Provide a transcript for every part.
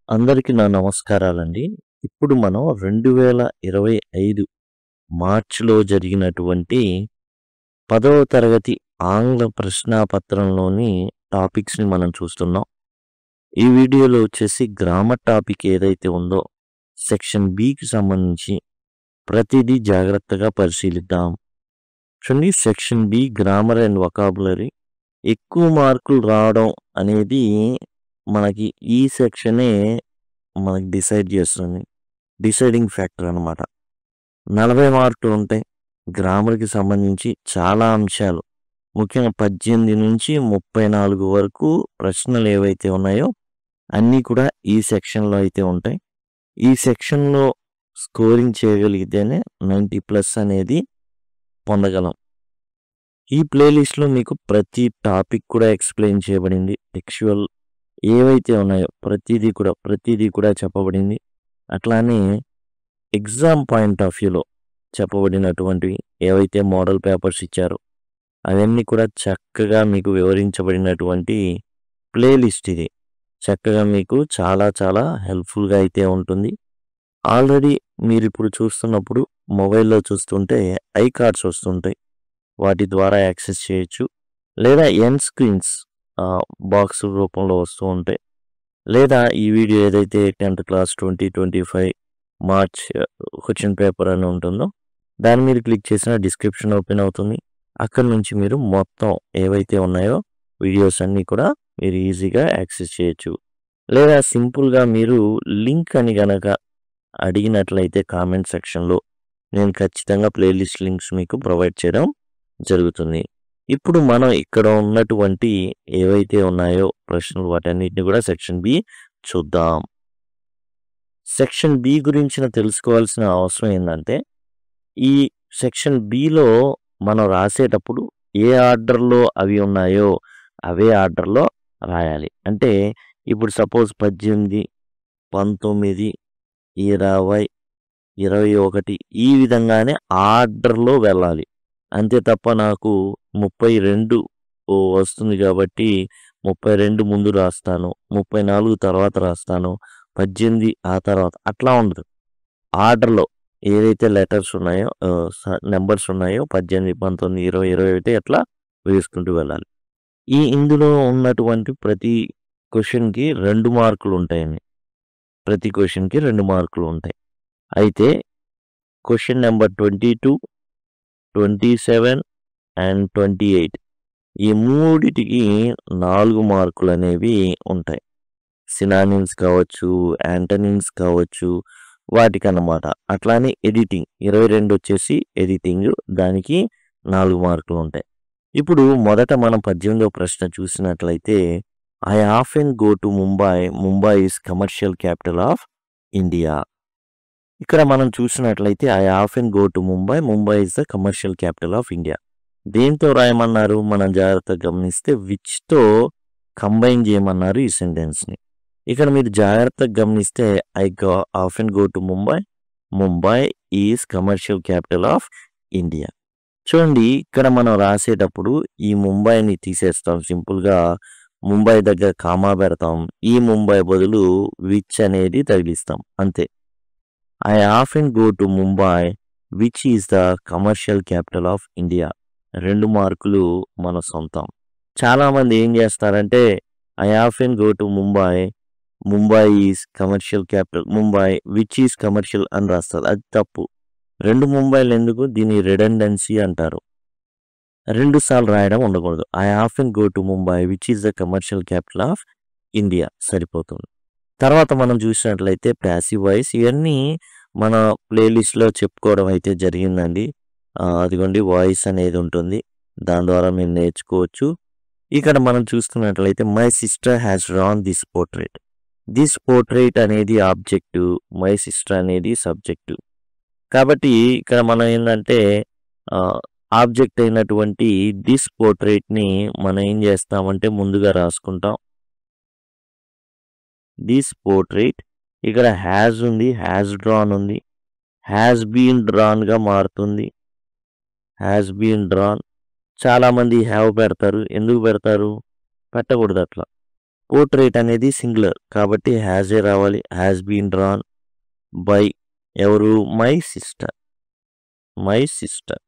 అందరికీ నా నమస్కారాలండి. ఇప్పుడు మనం 2025 మార్చ్‌లో జరిగినటువంటి 10వ తరగతి ఆంగ్ల ప్రశ్నాపత్రంలోని టాపిక్స్‌ని మనం చూస్తున్నాం. ఈ వీడియోలో వచ్చేసి గ్రామర్ టాపిక్ ఏదైతే ఉందో సెక్షన్ బికి సంబంధించి ప్రతిదీ జాగ్రత్తగా పరిశీలిద్దాం. చూడండి, section B grammar and vocabulary ఎక్కువ మార్కులు రావడం అనేది మనకి ఈ సెక్షనే మనకి డిసైడ్ చేస్తుంది. డిసైడింగ్ ఫ్యాక్టర్ అన్నమాట. 40 మార్కులు ఉంటాయి. గ్రామర్‌కి సంబంధించి చాలా అంశాలు, ముఖ్యంగా 18 నుంచి 34 వరకు ప్రశ్నలు ఏవైతే ఉన్నాయో అన్నీ కూడా ఈ సెక్షన్‌లో అయితే ఉంటాయి. ఈ సెక్షన్‌లో స్కోరింగ్ చేయగలిగితేనే 90+ అనేది పొందగలం. ఈ ప్లేలిస్ట్‌లో మీకు ప్రతి టాపిక్ కూడా ఎక్స్‌ప్లెయిన్ చేయబడింది. టెక్స్చువల్ ఏవైతే ఉన్నాయో ప్రతిదీ కూడా చెప్పబడింది. అట్లానే ఎగ్జామ్ పాయింట్ ఆఫ్ వ్యూలో చెప్పబడినటువంటివి ఏవైతే మోడల్ పేపర్స్ ఇచ్చారో అవన్నీ కూడా చక్కగా మీకు వివరించబడినటువంటి ప్లేలిస్ట్ ఇది. చక్కగా మీకు చాలా చాలా హెల్ప్‌ఫుల్‌గా అయితే ఉంటుంది. ఆల్రెడీ మీరిప్పుడు చూస్తున్నప్పుడు మొబైల్‌లో చూస్తుంటే ఐ కార్డ్స్ వస్తుంటాయి. వాటి ద్వారా యాక్సెస్ చేయొచ్చు. లేదా ఎండ్ స్క్రీన్స్ బాక్స్ రూపంలో వస్తూ ఉంటాయి. లేదా ఈ వీడియో ఏదైతే 10th class 2025 March question paper అని ఉంటుందో దాని మీద క్లిక్ చేసిన డిస్క్రిప్షన్ ఓపెన్ అవుతుంది. అక్కడి నుంచి మీరు మొత్తం ఏవైతే ఉన్నాయో వీడియోస్ అన్నీ కూడా మీరు ఈజీగా యాక్సెస్ చేయొచ్చు. లేదా సింపుల్గా మీరు లింక్ అని గనక అడిగినట్లయితే కామెంట్ సెక్షన్లో నేను ఖచ్చితంగా ప్లేలిస్ట్ లింక్స్ మీకు ప్రొవైడ్ చేయడం జరుగుతుంది. ఇప్పుడు మనం ఇక్కడ ఉన్నటువంటి ఏవైతే ఉన్నాయో ప్రశ్నలు వాటన్నిటిని కూడా సెక్షన్ బి చూద్దాం. సెక్షన్ బి గురించిన తెలుసుకోవాల్సిన అవసరం ఏంటంటే, ఈ సెక్షన్ బిలో మనం రాసేటప్పుడు ఏ ఆర్డర్లో అవి ఉన్నాయో అవే ఆర్డర్లో రాయాలి. అంటే ఇప్పుడు సపోజ్ 18, 19, 20, 21 ఈ విధంగానే ఆర్డర్లో వెళ్ళాలి. అంతే తప్ప నాకు 32 వస్తుంది కాబట్టి 32 ముందు రాస్తాను, 34 తర్వాత రాస్తాను, 18 ఆ తర్వాత అట్లా ఉండదు. ఆర్డర్లో ఏదైతే లెటర్స్ ఉన్నాయో నెంబర్స్ ఉన్నాయో 18, 19, 20, 21 అట్లా వేసుకుంటూ వెళ్ళాలి. ఇందులో ఉన్నటువంటి ప్రతి క్వశ్చన్‌కి 2 మార్కులు ఉంటాయండి. ప్రతి క్వశ్చన్‌కి 2 మార్కులు ఉంటాయి. అయితే క్వశ్చన్ నెంబర్ 22, 27 అండ్ 28 ఈ మూడిటికి 4 మార్కులు అనేవి ఉంటాయి. సినానిమ్స్ కావచ్చు, యాంటోనిమ్స్ కావచ్చు, వాటికన్నమాట. అట్లానే ఎడిటింగ్ 22 వచ్చేసి ఎడిటింగ్, దానికి 4 మార్కులు ఉంటాయి. ఇప్పుడు మొదట మనం 18వ ప్రశ్న చూసినట్లయితే, I often go to Mumbai, Mumbai is commercial capital of India. ఇక్కడ మనం చూసినట్లయితే I often go to Mumbai, Mumbai is the commercial capital of India. దేంతో రాయమన్నారు మనం జాగ్రత్తగా గమనిస్తే విచ్తో కంబైన్ చేయమన్నారు ఈ సెంటెన్స్ని. ఇక్కడ మీరు జాగ్రత్తగా గమనిస్తే I often go to Mumbai, Mumbai is commercial capital of India. చూడండి, ఇక్కడ మనం రాసేటప్పుడు ఈ ముంబైని తీసేస్తాం. సింపుల్గా ముంబై దగ్గర కామా పెడతాం. ఈ ముంబై బదులు విచ్ అనేది తగిలిస్తాం, అంతే. I often go to Mumbai which is the commercial capital of India. 2 మార్కులు మన సొంతం. చాలామంది ఏం చేస్తారంటే I often go to Mumbai, Mumbai is commercial capital, Mumbai which is commercial అని రాస్తారు. అది తప్పు. 2 ముంబైలు ఎందుకు? దీన్ని రిడెండెన్సీ అంటారు. 2 సార్లు రాయడం ఉండకూడదు. I often go to Mumbai which is the commercial capital of India సరిపోతుంది. తర్వాత మనం చూసినట్లయితే ప్యాసివ్ వాయిస్ ఇవన్నీ మన ప్లేలిస్ట్లో చెప్పుకోవడం అయితే జరిగిందండి. అదిగోండి వాయిస్ అనేది ఉంటుంది, దాని ద్వారా మీరు నేర్చుకోవచ్చు. ఇక్కడ మనం చూసుకున్నట్లయితే my sister has drawn this portrait. This portrait అనేది ఆబ్జెక్టు, మై సిస్టర్ అనేది సబ్జెక్టు. కాబట్టి ఇక్కడ మనం ఏంటంటే ఆబ్జెక్ట్ అయినటువంటి దిస్ పోర్ట్రేట్ని మనం ఏం చేస్తామంటే ముందుగా రాసుకుంటాం. దిస్ పోర్ట్రేట్ ఇక్కడ హ్యాజ్ ఉంది, హ్యాజ్ డ్రాన్ ఉంది, హ్యాజ్ బీన్ డ్రాన్గా మారుతుంది. Has been drawn. చాలామంది హ్యావ్ పెడతారు. ఎందుకు పెడతారు? పెట్టకూడదు అట్లా. పోర్ట్రేట్ అనేది సింగులర్ కాబట్టి హ్యాజ్ ఏ రావాలి. హ్యాస్ బీన్ డ్రాన్ బై ఎవరు? My sister.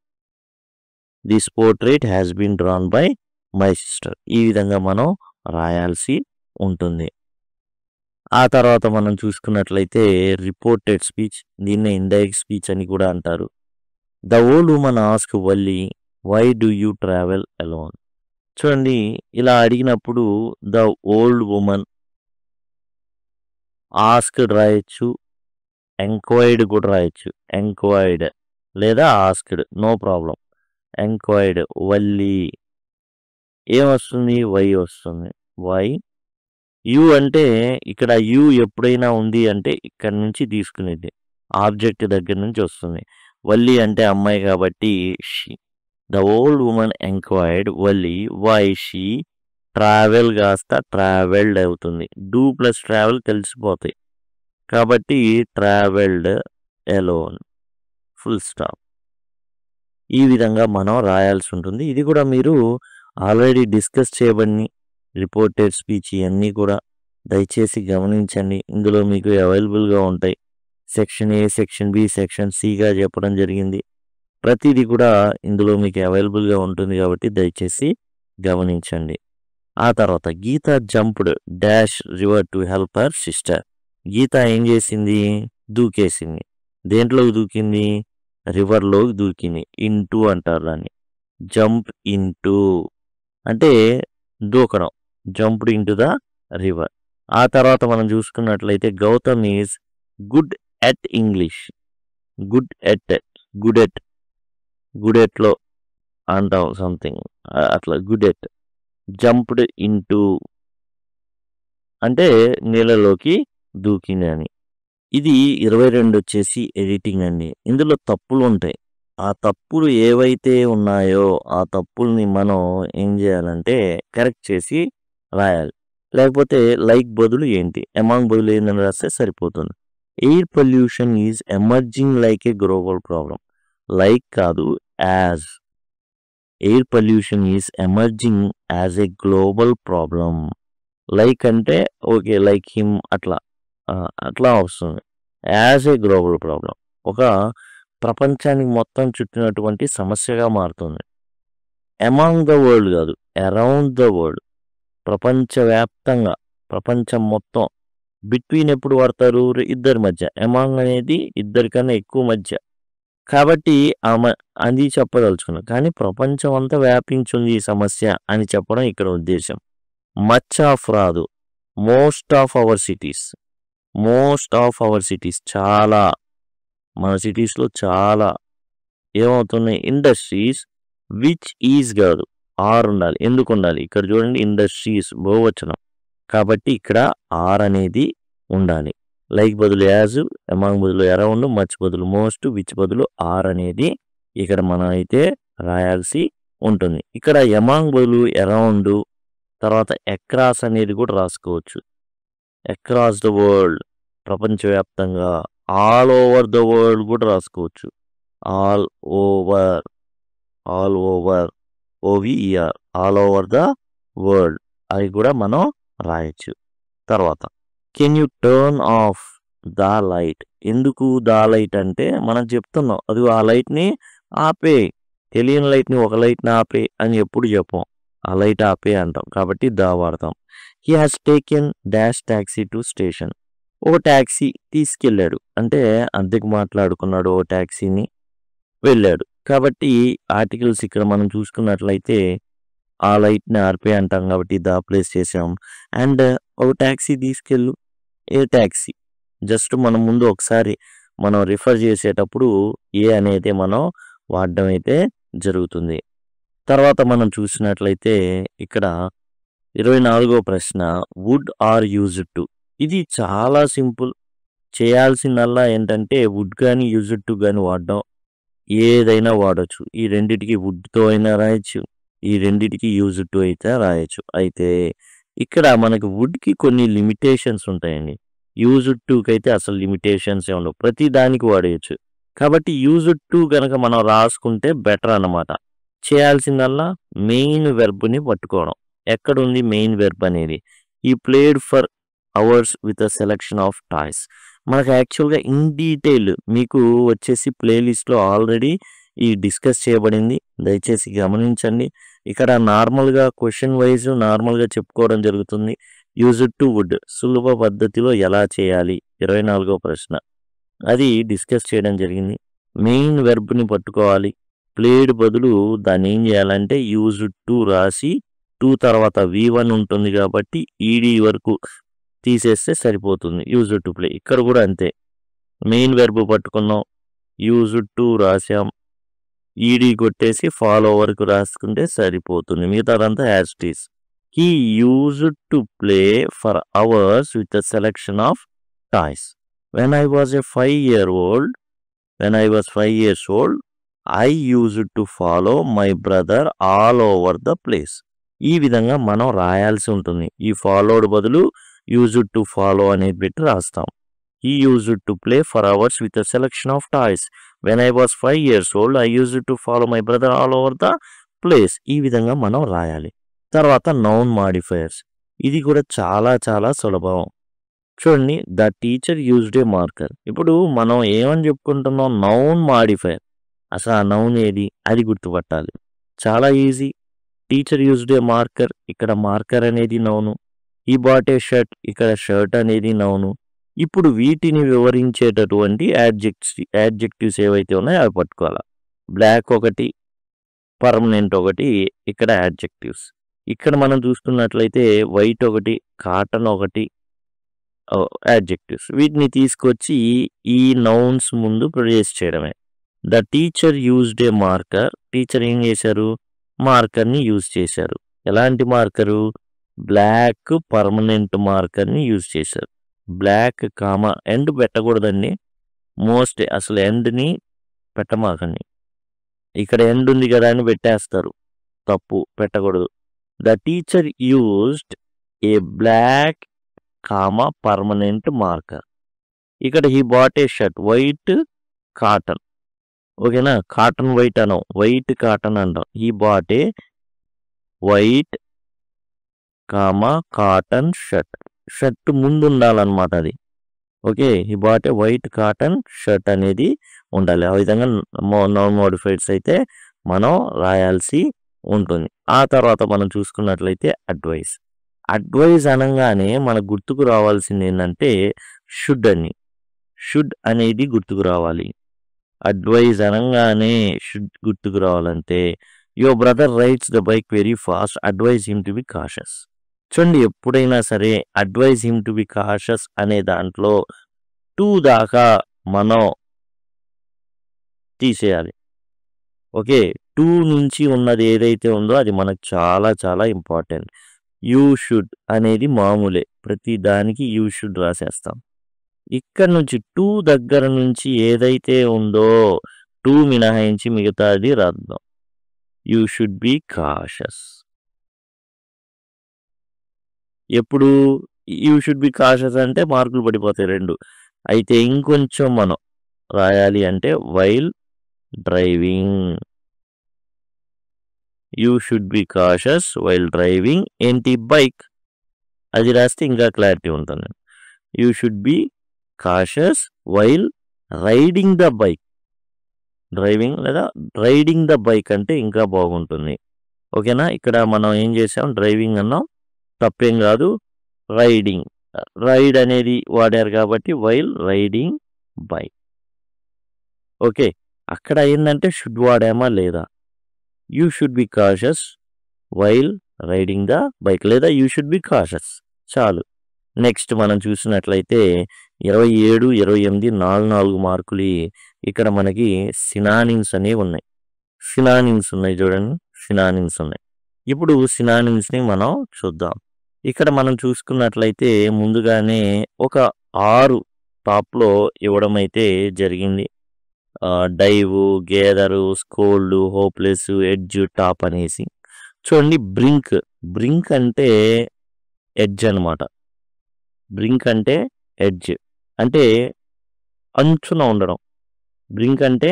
This portrait has been drawn by my sister. ఈ విధంగా మనం రాయాల్సి ఉంటుంది. ఆ తర్వాత మనం చూసుకున్నట్లయితే రిపోర్టెడ్ స్పీచ్, దీన్నే ఇండైరెక్ట్ స్పీచ్ అని కూడా అంటారు. The old woman ask Valli why do you travel alone. చూడండి, ఇలా అడిగినప్పుడు ద ఓల్డ్ ఉమన్ ఆస్క్డ్ రాయొచ్చు, ఎంక్వైర్డ్ కూడా రాయొచ్చు. ఎంక్వైర్డ్ లేదా asked, no problem. Enquired Valli ఏమొస్తుంది? వై వస్తుంది. వై యు అంటే ఇక్కడ యు ఎప్పుడైనా ఉంది అంటే ఇక్కడ నుంచి తీసుకునేది, ఆబ్జెక్ట్ దగ్గర నుంచి వస్తుంది. వల్లి అంటే అమ్మాయి కాబట్టి she. The old woman enquired Valli why she travel కాస్త ట్రావెల్డ్ అవుతుంది. డూ ప్లస్ ట్రావెల్ కలిసిపోతాయి కాబట్టి ట్రావెల్డ్ ఎలోన్, ఫుల్ స్టాప్. ఈ విధంగా మనం రాయాల్సి ఉంటుంది. ఇది కూడా మీరు ఆల్రెడీ డిస్కస్ చేయబడి రిపోర్టెడ్ స్పీచ్ ఇవన్నీ కూడా దయచేసి గమనించండి. ఇందులో మీకు అవైలబుల్గా ఉంటాయి. Section A, section B, section సిగా చెప్పడం జరిగింది. ప్రతిదీ కూడా ఇందులో మీకు అవైలబుల్గా ఉంటుంది కాబట్టి దయచేసి గమనించండి. ఆ తర్వాత Geeta jumped dash river to help her sister. Geeta ఏం చేసింది? దూకేసింది. దేంట్లోకి దూకింది? రివర్లోకి దూకింది. ఇంటూ అంటారు దాన్ని. జంప్ ఇంటూ అంటే దూకడం, జంప్డ్ ఇంటూ ద రివర్. ఆ తర్వాత మనం చూసుకున్నట్లయితే Gautam is good at English. Good ఎట్లో అంటాం సంథింగ్ అట్లా. గుడ్ ఎట్ జంప్డ్ ఇంటూ అంటే నీళ్ళలోకి దూకింది అని. ఇది 22 వచ్చేసి ఎడిటింగ్ అండి. ఇందులో తప్పులు ఉంటాయి. ఆ తప్పులు ఏవైతే ఉన్నాయో ఆ తప్పుల్ని మనం ఏం చేయాలంటే కరెక్ట్ చేసి రాయాలి. లేకపోతే లైక్ బదులు ఏంటి, అమాంగ్ బదులు ఏందని రాస్తే సరిపోతుంది. Air pollution is emerging like a global problem. Like కాదు, as. Air pollution is emerging as a global problem. Like అంటే ఓకే, లైక్ హిమ్ అట్లా వస్తుంది. యాజ్ ఏ గ్లోబల్ ప్రాబ్లం ఒక ప్రపంచానికి మొత్తం చుట్టినటువంటి సమస్యగా మారుతుంది. అమాంగ్ ద వరల్డ్ కాదు, అరౌండ్ ద వరల్డ్, ప్రపంచవ్యాప్తంగా, ప్రపంచం మొత్తం. బిట్వీన్ ఎప్పుడు వాడతారు? ఇద్దరి మధ్య. అమాంగ్ అనేది ఇద్దరికన్నా ఎక్కువ మధ్య కాబట్టి అది చెప్పదలుచుకున్నాం. కానీ ప్రపంచం అంతా వ్యాపించింది ఈ సమస్య అని చెప్పడం ఇక్కడ ఉద్దేశం. మచ్ ఆఫ్ రాదు, మోస్ట్ ఆఫ్ అవర్ సిటీస్ చాలా, మన సిటీస్లో చాలా ఏమవుతున్నాయి? ఇండస్ట్రీస్. విచ్ ఈజ్ కాదు, ఆర్ ఉండాలి. ఎందుకు ఉండాలి? ఇక్కడ చూడండి, ఇండస్ట్రీస్ బహువచనం కాబట్టి ఇక్కడ ఆర్ అనేది ఉండాలి. లైక్ బదులు యాజ్, అమాంగ్ బదులు అరౌండ్, మచ్ బదులు మోస్ట్, విచ్ బదులు ఆర్ అనేది ఇక్కడ మనం అయితే రాయాల్సి ఉంటుంది. ఇక్కడ అమాంగ్ బదులు అరౌండ్, తర్వాత అక్రాస్ అనేది కూడా రాసుకోవచ్చు. అక్రాస్ ద వరల్డ్, ప్రపంచవ్యాప్తంగా. ఆల్ ఓవర్ ద వరల్డ్ కూడా రాసుకోవచ్చు. All over O V E R, all over the world, అది కూడా మనం రాయొచ్చు. తర్వాత can you turn off the light. ఎందుకు ద లైట్ అంటే మనం చెప్తున్నాం, అది ఆ లైట్ని ఆపే. తెలియని లైట్ని, ఒక లైట్ని ఆపే అని ఎప్పుడు చెప్పం, ఆ లైట్ ఆపే అంటాం కాబట్టి ద వాడతాం. He has taken dash taxi to station. ఓ ట్యాక్సీ తీసుకెళ్ళాడు అంటే అద్దెకు మాట్లాడుకున్నాడు, ఓ ట్యాక్సీని వెళ్ళాడు కాబట్టి ఆర్టికల్స్ ఇక్కడ మనం చూసుకున్నట్లయితే ఆ లైట్ని ఆర్పే అంటాం కాబట్టి ద ప్లేస్ చేసాం. అండ్ ఒక ట్యాక్సీ తీసుకెళ్ళు, ఏ ట్యాక్సీ. జస్ట్ మనం ముందు ఒకసారి మనం రిఫర్ చేసేటప్పుడు ఏ అనేది మనం వాడడం అయితే జరుగుతుంది. తర్వాత మనం చూసినట్లయితే ఇక్కడ 24వ ప్రశ్న వుడ్ ఆర్ యూజ్డ్ టు. ఇది చాలా సింపుల్. చేయాల్సిందల్లా ఏంటంటే వుడ్ కానీ యూజ్డ్ టు కానీ వాడడం, ఏదైనా వాడచ్చు. ఈ రెండిటికి వుడ్తో అయినా రాయొచ్చు, ఈ రెండిటికి యూజ్డ్ టు అయితే రాయొచ్చు. అయితే ఇక్కడ మనకి వుడ్కి కొన్ని లిమిటేషన్స్ ఉంటాయండి. యూజ్డ్ టుకి అయితే అసలు లిమిటేషన్స్ ఏ ఉండవు, ప్రతి దానికి వాడేయచ్చు. కాబట్టి యూజ్డ్ టు కనుక మనం రాసుకుంటే బెటర్ అన్నమాట. చేయాల్సిందల్లా మెయిన్ వెర్బ్ని పట్టుకోవడం. ఎక్కడుంది మెయిన్ వెర్బ్ అనేది? ఈ played for hours with a selection of toys. మనకు యాక్చువల్గా ఇన్ డీటెయిల్ మీకు వచ్చేసి ప్లేలిస్ట్లో ఆల్రెడీ ఈ డిస్కస్ చేయబడింది, దయచేసి గమనించండి. ఇక్కడ నార్మల్గా క్వశ్చన్ వైజ్ నార్మల్గా చెప్పుకోవడం జరుగుతుంది. యూజ్డ్ టు వుడ్ సులభ పద్ధతిలో ఎలా చేయాలి 24వ ప్రశ్న, అది డిస్కస్ చేయడం జరిగింది. మెయిన్ వెర్బ్ని పట్టుకోవాలి. ప్లేడ్ బదులు దాన్ని ఏం చేయాలంటే యూజ్డ్ టు రాసి టు తర్వాత V1 ఉంటుంది కాబట్టి ఈడీ వరకు తీసేస్తే సరిపోతుంది. యూజ్డ్ టు ప్లే ఇక్కడ కూడా అంతే. మెయిన్ వెర్బ్ పట్టుకున్నాం, యూజ్డ్ టు రాసాం, ఈడీ కొట్టేసి ఫాలో వరకు రాసుకుంటే సరిపోతుంది. మిగతాదంతా as it is. He used to play for hours with a selection of toys. When I was 5 years old, I used to follow my brother all over the place. ఈ విధంగా మనం రాయాల్సి ఉంటుంది. ఈ ఫాలోడ్ బదులు యూజ్డ్ టు ఫాలో అనేది పెట్టి రాస్తాం. He used to play for hours with a selection of toys. When I was 5 years old, I used to follow my brother all over the place. ఈ విధంగా మనం రాయాలి. తర్వాత నౌన్ మాడిఫైయర్స్, ఇది కూడా చాలా చాలా సులభం. చూడండి, the teacher used A marker. ఇప్పుడు మనం ఏమని చెప్పుకుంటున్నాం, నౌన్ మాడిఫైయర్. అసలు ఆ నౌన్ ఏది అది గుర్తుపట్టాలి. చాలా ఈజీ. టీచర్ యూజ్డ్ ఏ మార్కర్, ఇక్కడ మార్కర్ అనేది నౌను. ఈ బాట్ ఏ షర్ట్, ఇక్కడ షర్ట్ అనేది నౌను. ఇప్పుడు వీటిని వివరించేటటువంటి యాడ్జెక్టివ్స్ ఏవైతే ఉన్నాయో అవి పట్టుకోవాలి. బ్లాక్ ఒకటి, పర్మనెంట్ ఒకటి, ఇక్కడ యాడ్జెక్టివ్స్. ఇక్కడ మనం చూసుకున్నట్లయితే వైట్ ఒకటి, కాటన్ ఒకటి యాడ్జెక్టివ్స్. వీటిని తీసుకొచ్చి ఈ నౌన్స్ ముందు ప్రొడ్యూస్ చేయడమే. The teacher used A marker, teacher ఏం చేశారు, మార్కర్ని యూజ్ చేశారు. ఎలాంటి మార్కరు, బ్లాక్ పర్మనెంట్ మార్కర్ని యూజ్ చేశారు. బ్లాక్ కామా ఎండ్ పెట్టకూడదండి, మోస్ట్ అసలు ఎండ్ని పెట్టమాకండి. ఇక్కడ ఎండ్ ఉంది కదా అని పెట్టేస్తారు, తప్పు, పెట్టకూడదు. The teacher used a black comma permanent marker. ఇక్కడ he bought a shirt, white cotton, ఓకేనా, కాటన్ వైట్ అనం, వైట్ కాటన్ అంటాం. He bought a white comma cotton shirt, shirt ముందు ఉండాలన్నమాట అది, okay. He bought a white cotton shirt అనేది ఉండాలి. ఆ విధంగా నౌన్ మోడిఫైడ్స్ అయితే మనం రాయాల్సి ఉంటుంది. ఆ తర్వాత మనం చూసుకున్నట్లయితే అడ్వైస్. అడ్వైజ్ అనగానే మనకు గుర్తుకు రావాల్సింది ఏంటంటే షుడ్ అని. షుడ్ అనేది గుర్తుకు రావాలి. అడ్వైజ్ అనగానే షుడ్ గుర్తుకు రావాలంటే your brother rides the bike very fast, advise him to be cautious. చూడండి, ఎప్పుడైనా సరే advise him to be cautious అనే దాంట్లో 2 దాకా మనం తీసేయాలి, ఓకే. 2 నుంచి ఉన్నది ఏదైతే ఉందో అది మనకు చాలా చాలా ఇంపార్టెంట్. యూ షుడ్ అనేది మామూలే, ప్రతి దానికి యూ షుడ్ రాసేస్తాం. ఇక్కడ నుంచి 2 దగ్గర నుంచి ఏదైతే ఉందో 2 మినహాయించి మిగతాది రాద్దాం. You should be cautious. ఎప్పుడు యూ షుడ్ బి కాషస్ అంటే మార్కులు పడిపోతాయి 2. అయితే ఇంకొంచెం మనం రాయాలి అంటే while driving. You should be cautious while driving ఏంటి, బైక్, అది రాస్తే ఇంకా క్లారిటీ ఉంటుంది. You should be cautious while riding the bike. Driving లేదా రైడింగ్ ద బైక్ అంటే ఇంకా బాగుంటుంది, ఓకేనా. ఇక్కడ మనం ఏం చేసాం, డ్రైవింగ్ అన్నాం, తప్పేం కాదు. రైడింగ్, రైడ్ అనేది వాడారు కాబట్టి వైల్ రైడింగ్ బైక్, ఓకే. అక్కడ ఏంటంటే షుడ్ వాడామా లేదా. You should be cautious while riding the bike లేదా యూ షుడ్ బి కాషస్, చాలు. నెక్స్ట్ మనం చూసినట్లయితే 27, 28 4 మార్కులు. ఇక్కడ మనకి సినానిమ్స్ అనేవి ఉన్నాయి. సినానిమ్స్ ఉన్నాయి చూడండి, సినానిమ్స్ ఉన్నాయి. ఇప్పుడు సినానిమ్స్ని మనం చూద్దాం. ఇక్కడ మనం చూసుకున్నట్లయితే ముందుగానే ఒక 6 టాప్లో ఇవ్వడం అయితే జరిగింది. Dive, gather, scold, hopeless, edge, top అనేసి. చూడండి, బ్రింక్, బ్రింక్ అంటే ఎడ్జ్ అనమాట. బ్రింక్ అంటే ఎడ్జ్ అంటే అంచున ఉండడం. బ్రింక్ అంటే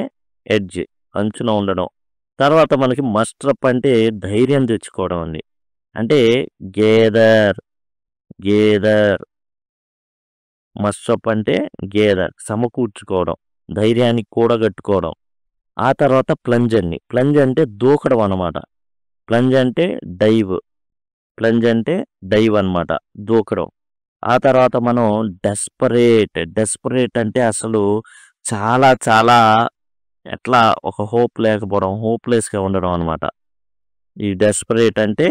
ఎడ్జ్, అంచున ఉండడం. తర్వాత మనకి మస్ట్రప్ అంటే ధైర్యం తెచ్చుకోవడం అండి. అంటే గేదర్, గేదర్. మస్సప్ అంటే గేదర్, సమకూర్చుకోవడం, ధైర్యాన్ని కూడగట్టుకోవడం. ఆ తర్వాత ప్లంజ్ అండి. ప్లంజ్ అంటే దూకడం అనమాట. ప్లంజ్ అంటే డైవ్. ప్లంజ్ అంటే డైవ్ అనమాట, దూకడం. ఆ తర్వాత మనం డెస్పరేట్. డెస్పరేట్ అంటే అసలు చాలా చాలా ఎట్లా ఒక హోప్ లేకపోవడం, హోప్లెస్గా ఉండడం అనమాట. ఈ డెస్పరేట్ అంటే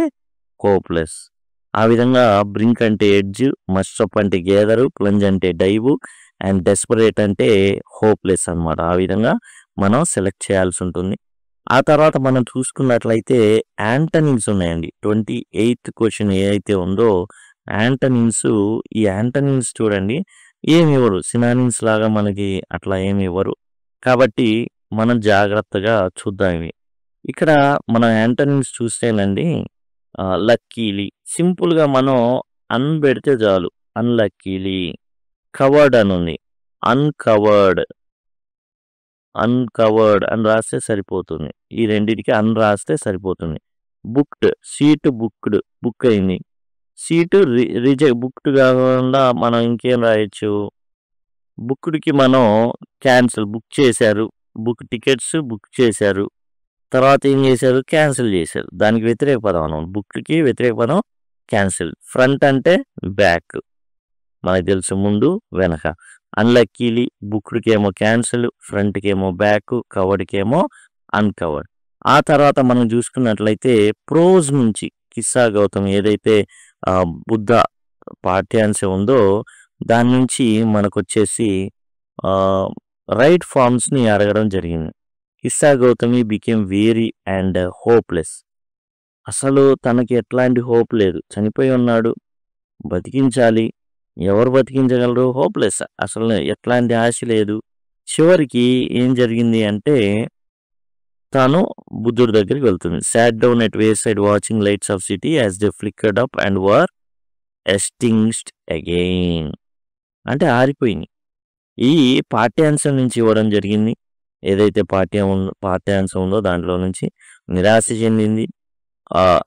హోప్లెస్. ఆ విధంగా బ్రింక్ అంటే ఎడ్జ్, మస్టప్ అంటే గేదరు, ప్లంజ్ అంటే డైవ్ అండ్ డెస్పరేట్ అంటే హోప్లెస్ అనమాట. ఆ విధంగా మనం సెలెక్ట్ చేయాల్సి ఉంటుంది. ఆ తర్వాత మనం చూసుకున్నట్లయితే యాంటనిమ్స్ ఉన్నాయండి. 28th క్వశ్చన్ ఏదైతే ఉందో యాంటనిమ్స్. ఈ యాంటనిమ్స్ చూడండి, ఏమి ఇవ్వరు, సినానిమ్స్ లాగా మనకి అట్లా ఏమి ఇవ్వరు. కాబట్టి మనం జాగ్రత్తగా చూద్దాం ఇవి. ఇక్కడ మనం యాంటనిమ్స్ చూస్తేనండి, లక్కీలీ సింపుల్గా మనం అన్ పెడితే చాలు. అన్లక్కీలీ. కవర్డ్ అని ఉంది, అన్కవర్డ్. అన్కవర్డ్ అని రాస్తే సరిపోతుంది. ఈ రెండింటికి అన్ రాస్తే సరిపోతుంది. బుక్డ్, సీట్ బుక్డ్, బుక్ అయింది. సీటు రిజెక్ట్, బుక్డ్ కాకుండా మనం ఇంకేం రాయొచ్చు. బుక్డ్కి మనం క్యాన్సిల్, బుక్ చేశారు, బుక్ టికెట్స్ బుక్ చేశారు, తర్వాత ఏం చేశారు, క్యాన్సిల్ చేశారు. దానికి వ్యతిరేక పదం అనమాట. బుక్కి వ్యతిరేక పదం క్యాన్సిల్. ఫ్రంట్ అంటే బ్యాక్, మనకు తెలుసు, ముందు వెనక. అన్లక్కీలీ బుక్డ్కి ఏమో క్యాన్సిల్, ఫ్రంట్కి ఏమో బ్యాక్, కవర్డ్కి ఏమో అన్కవర్డ్. ఆ తర్వాత మనం చూసుకున్నట్లయితే ప్రోజ్ నుంచి కిస్సా గౌతమ్ ఏదైతే బుద్ధ పాఠ్యాంశం ఉందో దాని నుంచి మనకు వచ్చేసి రైట్ ఫార్మ్స్ని అడగడం జరిగింది. Kisa Gotami became weary and hopeless. అసలు తనకి ఎట్లాంటి హోప్ లేదు, చనిపోయి ఉన్నాడు, బతికించాలి, ఎవరు బతికించగలరు, హోప్లెస్, అసలు ఎట్లాంటి ఆశ లేదు. చివరికి ఏం జరిగింది అంటే తాను బుద్ధుడి దగ్గరికి వెళ్తుంది. Sat down at wayside watching lights of city as they flickered up and were extinguished again. అంటే ఆరిపోయింది. ఈ పాఠ్యాంశం నుంచి ఇవ్వడం జరిగింది. ఏదైతే పాఠ్యాంశం ఉందో దాంట్లో నుంచి నిరాశ చెందింది.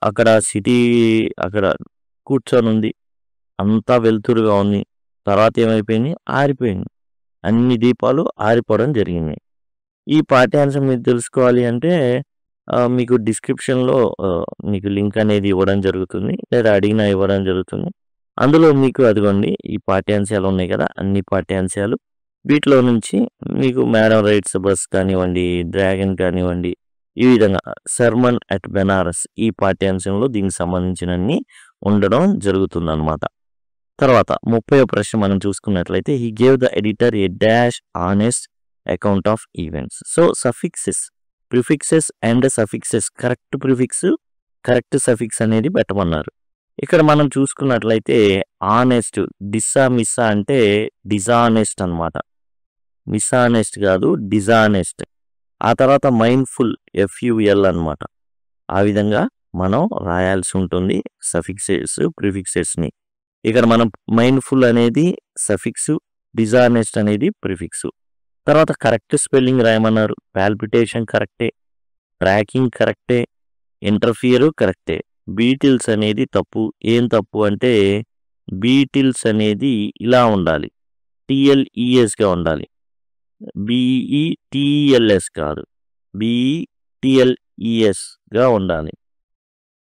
అక్కడ సిటీ అక్కడ కూర్చొని ఉంది, అంతా వెలుతురుగా ఉంది. తర్వాత ఏమైపోయింది, ఆరిపోయింది. అన్ని దీపాలు ఆరిపోవడం జరిగింది. ఈ పాఠ్యాంశం మీరు తెలుసుకోవాలి అంటే మీకు డిస్క్రిప్షన్లో మీకు లింక్ అనేది ఇవ్వడం జరుగుతుంది, లేదా అడిగినా ఇవ్వడం జరుగుతుంది. అందులో మీకు అదిగోండి ఈ పాఠ్యాంశాలు ఉన్నాయి కదా, అన్ని పాఠ్యాంశాలు. వీటిలో నుంచి మీకు మేడం రైట్స్ బస్ కానివ్వండి, డ్రాగన్ కానివ్వండి, ఈ విధంగా సర్మన్ అట్ బెనారస్ ఈ పాఠ్యాంశంలో దీనికి సంబంధించినన్ని ఉండడం జరుగుతుందన్నమాట. తర్వాత 30వ ప్రశ్న మనం చూసుకున్నట్లయితే he gave the editor A dash honest account of events. So suffixes, prefixes and suffixes, correct prefix correct suffix అనేది పెట్టమన్నారు. ఇక్కడ మనం చూసుకున్నట్లయితే ఆనెస్ట్, డిస్సా మిస్సా అంటే డిజానెస్ట్ అనమాట. మిస్ఆనెస్ట్ కాదు, డిజానెస్ట్. ఆ తర్వాత మైండ్ఫుల్, FUL అనమాట. ఆ విధంగా మనం రాయాల్సి ఉంటుంది సఫిక్సెస్ ప్రిఫిక్సెస్ని. ఇక్కడ మనం మైండ్ఫుల్ అనేది సఫిక్స్, డిజానెస్ట్ అనేది ప్రిఫిక్స్. తర్వాత కరెక్ట్ స్పెల్లింగ్ రాయమన్నారు. పాల్పిటేషన్ కరెక్టే, ట్రాకింగ్ కరెక్టే, ఇంటర్ఫియరు కరెక్టే. బీటిల్స్ అనేది తప్పు. ఏం తప్పు అంటే బీటిల్స్ అనేది ఇలా ఉండాలి, TLESగా ఉండాలి, BETLS కాదు, BETLESగా ఉండాలి.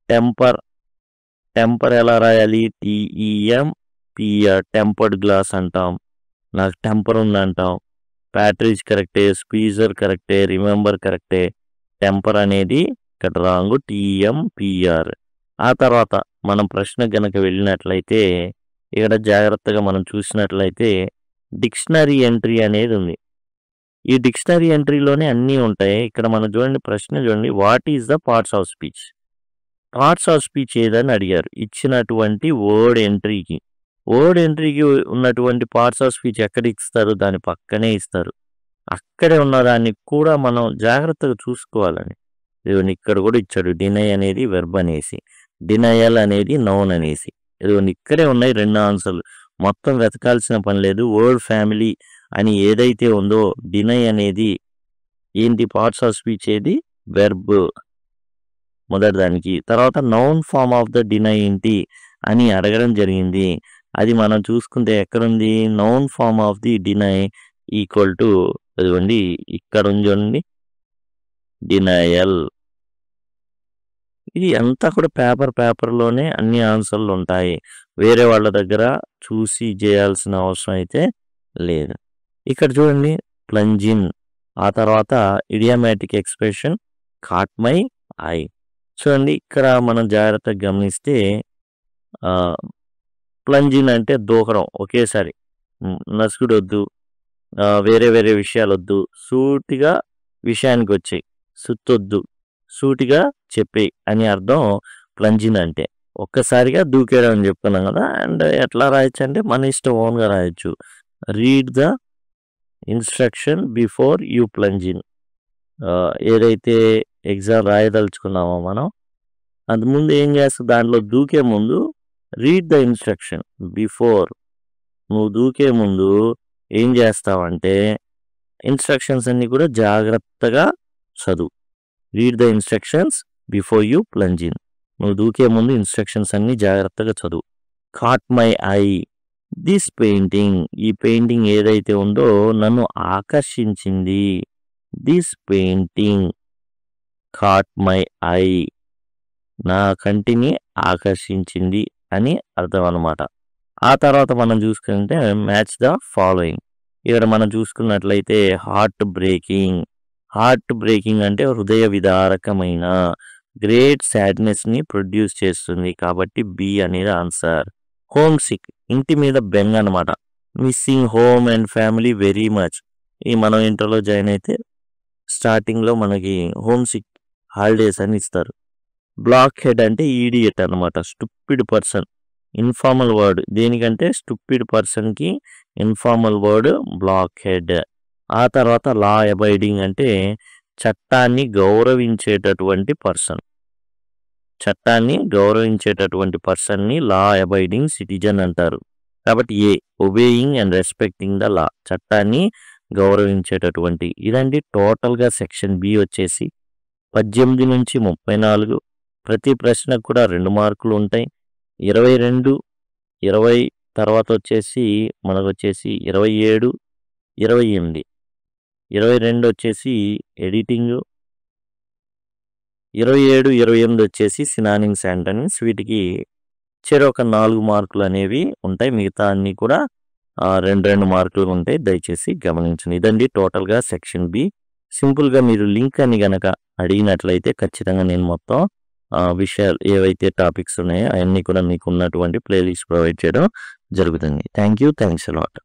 టెంపర్, టెంపర్ ఎలా రాయాలి, TEMPR, టెంపర్డ్ గ్లాస్ అంటాం, నాకు టెంపర్ ఉందంటాం. ప్యాట్రిజ్ కరెక్టే, స్పీజర్ కరెక్టే, రిమెంబర్ కరెక్టే. టెంపర్ అనేది ఇక్కడ రాంగ్, TMPR. ఆ తర్వాత మనం ప్రశ్న గనక వెళ్ళినట్లయితే ఇక్కడ జాగ్రత్తగా మనం చూసినట్లయితే డిక్షనరీ ఎంట్రీ అనేది ఉంది. ఈ డిక్షనరీ ఎంట్రీలోనే అన్నీ ఉంటాయి. ఇక్కడ మనం చూడండి, ప్రశ్న చూడండి, what is the parts of speech. Parts of speech ఏదని అడిగారు. ఇచ్చినటువంటి వర్డ్ ఎంట్రీకి ఉన్నటువంటి పార్ట్స్ ఆఫ్ స్పీచ్ ఎక్కడ ఇస్తారు, దాని పక్కనే ఇస్తారు. అక్కడే ఉన్నదాన్ని కూడా మనం జాగ్రత్తగా చూసుకోవాలని. ఇదిగోండి ఇక్కడ కూడా ఇచ్చాడు, డినై అనేది వెర్బ్ అనేసి, డినయల్ అనేది నౌన్ అనేసి. ఇదిగోండి ఇక్కడే ఉన్నాయి 2 ఆన్సర్లు, మొత్తం వెతకాల్సిన పని లేదు. వర్డ్ ఫ్యామిలీ అని ఏదైతే ఉందో డినై అనేది ఏంటి, పార్ట్స్ ఆఫ్ స్పీచ్ ఏది, వెర్బ్ మొదటి దానికి. తర్వాత noun form of the deny ఏంటి అని అడగడం జరిగింది. అది మనం చూసుకుంటే ఎక్కడుంది? Noun form of the deny equal to అదిగోండి ఇక్కడుంది చూడండి డినయల్. ఇది అంతా కూడా పేపర్‌లోనే అన్ని ఆన్సర్‌లుంటాయి. వేరే వాళ్ళ దగ్గర చూసి జేయాల్సిన అవసరం అయితే లేదు. ఇక్కడ చూడండి ప్లంజిన్. ఆ తర్వాత idiomatic expression caught my I. చూడండి ఇక్కడ మనం జాగ్రత్తగా గమనిస్తే ప్లంజిన్ అంటే దూకడం ఒకేసారి. నసుగుడొద్దు. వేరే వేరే విషయాలొద్దు. సూటిగా విషయానికొచ్చేయి. సుత్తొద్దు. సూటిగా చెప్పేయి అని అర్థం ప్లంజిన్ అంటే. ఒక్కసారిగా దూకేయడం అని చెప్పుకున్నాం కదా! అండ్ ఎట్లా రాయొచ్చంటే మన ఇష్టం ఓన్‌గా రాయొచ్చు. Read the instruction before you plunge in. ఏదైతే ఎగ్జామ్ రాయదలుచుకున్నామో మనం, అంతకుముందు ఏం చేస్తాం దాంట్లో దూకే ముందు రీడ్ ద ఇన్‌స్ట్రక్షన్ బిఫోర్. నువ్వు దూకే ముందు ఏం చేస్తావంటే ఇన్‌స్ట్రక్షన్స్ అన్నీ కూడా జాగ్రత్తగా చదువు. Read the instructions before you plunge in. నువ్వు దూకే ముందు ఇన్‌స్ట్రక్షన్స్ అన్నీ జాగ్రత్తగా చదువు. Caught my I. This painting. ఈ పెయింటింగ్ ఏదైతే ఉందో నన్ను ఆకర్షించింది. This painting caught my I. నా కంటిని ఆకర్షించింది అని అర్థం అన్నమాట. ఆ తర్వాత మనం చూసుకుంటే మ్యాచ్ ద ఫాలోయింగ్. ఇక్కడ మనం చూసుకున్నట్లయితే హార్ట్ బ్రేకింగ్. హార్ట్ బ్రేకింగ్ అంటే హృదయ విదారకమైన, గ్రేట్ సాడ్‌నెస్‌ని ప్రొడ్యూస్ చేస్తుంది. కాబట్టి బి అనేది ఆన్సర్. Home sick. ఇంటి మీద బెంగ అనమాట. Missing home and family very much. ఈ మనం ఇంటర్‌లో జాయిన్ అయితే స్టార్టింగ్‌లో మనకి హోమ్ సిక్ హాలిడేస్ అని ఇస్తారు. బ్లాక్ హెడ్ అంటే ఈడియట్ అనమాట. Stupid person. ఇన్ఫార్మల్ వర్డ్ దేనికంటే స్టూపిడ్ పర్సన్‌కి ఇన్ఫార్మల్ వర్డ్ బ్లాక్ హెడ్. ఆ తర్వాత లా అబైడింగ్ అంటే చట్టాన్ని గౌరవించేటటువంటి పర్సన్. చట్టాన్ని గౌరవించేటటువంటి పర్సన్‌ని లా అబైడింగ్ సిటిజన్ అంటారు. కాబట్టి a obeying and respecting the law. చట్టాన్ని గౌరవించేటటువంటి. ఇదండి టోటల్‌గా సెక్షన్ బి వచ్చేసి 18 నుంచి 34. ప్రతి ప్రశ్నకు కూడా 2 మార్కులు ఉంటాయి. 22, 20 తర్వాత వచ్చేసి మనకొచ్చేసి 27, 28. 22 వచ్చేసి ఎడిటింగు. 27, 28 వచ్చేసి సినానిమ్స్, యాంటోనిమ్స్. వీటికి చెరొక 4 మార్కులు అనేవి ఉంటాయి. మిగతా అన్నీ కూడా 2 మార్కులు ఉంటాయి. దయచేసి గమనించండి. ఇదండి టోటల్‌గా సెక్షన్ బి. సింపుల్‌గా మీరు లింక్ అని గనక అడిగినట్లయితే ఖచ్చితంగా నేను మొత్తం విషయాలు ఏవైతే టాపిక్స్ ఉన్నాయో అవన్నీ కూడా మీకు ఉన్నటువంటి ప్లేలిస్ట్ ప్రొవైడ్ చేయడం జరుగుతుంది. Thank you. Thanks a lot.